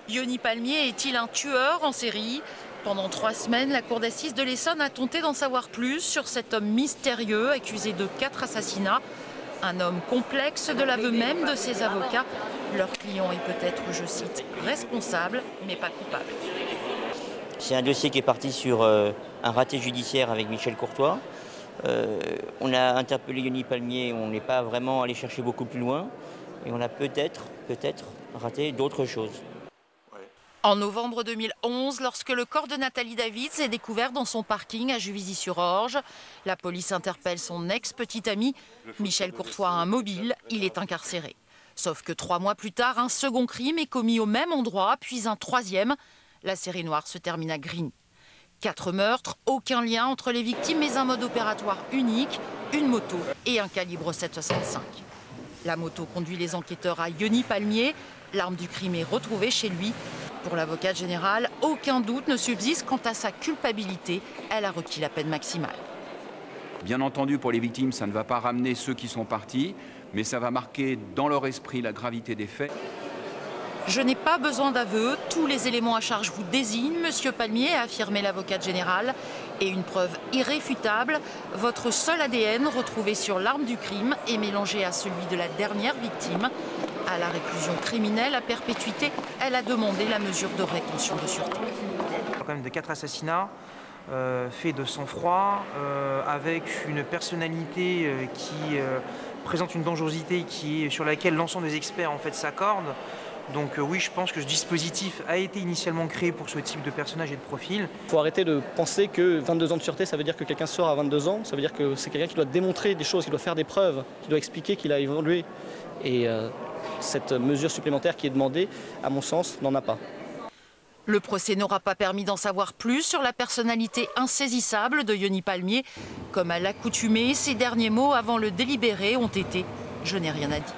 Yoni Palmier est-il un tueur en série? Pendant 3 semaines, la cour d'assises de l'Essonne a tenté d'en savoir plus sur cet homme mystérieux accusé de 4 assassinats. Un homme complexe de l'aveu même de ses avocats. Leur client est peut-être, je cite, responsable, mais pas coupable. C'est un dossier qui est parti sur un raté judiciaire avec Michel Courtois. On a interpellé Yoni Palmier, on n'est pas vraiment allé chercher beaucoup plus loin. Et on a peut-être raté d'autres choses. En novembre 2011, lorsque le corps de Nathalie Davids est découvert dans son parking à Juvisy-sur-Orge, la police interpelle son ex-petite amie. Michel Courtois a un mobile, il est incarcéré. Sauf que 3 mois plus tard, un second crime est commis au même endroit, puis un 3e. La série noire se termine à Grigny. 4 meurtres, aucun lien entre les victimes, mais un mode opératoire unique, une moto et un calibre 7,65. La moto conduit les enquêteurs à Yoni Palmier. L'arme du crime est retrouvée chez lui. Pour l'avocate générale, aucun doute ne subsiste quant à sa culpabilité. Elle a requis la peine maximale. Bien entendu, pour les victimes, ça ne va pas ramener ceux qui sont partis, mais ça va marquer dans leur esprit la gravité des faits. Je n'ai pas besoin d'aveu, tous les éléments à charge vous désignent, Monsieur Palmier, a affirmé l'avocate générale. Et une preuve irréfutable, votre seul ADN retrouvé sur l'arme du crime est mélangé à celui de la dernière victime. À la réclusion criminelle à perpétuité, elle a demandé la mesure de rétention de sûreté. Quand même de 4 assassinats faits de sang-froid, avec une personnalité qui présente une dangerosité sur laquelle l'ensemble des experts en fait s'accordent. Donc oui, je pense que ce dispositif a été initialement créé pour ce type de personnage et de profil. Il faut arrêter de penser que 22 ans de sûreté, ça veut dire que quelqu'un sort à 22 ans. Ça veut dire que c'est quelqu'un qui doit démontrer des choses, qui doit faire des preuves, qui doit expliquer qu'il a évolué. Et cette mesure supplémentaire qui est demandée, à mon sens, n'en a pas. Le procès n'aura pas permis d'en savoir plus sur la personnalité insaisissable de Yoni Palmier. Comme à l'accoutumée, ses derniers mots avant le délibéré ont été « Je n'ai rien à dire ».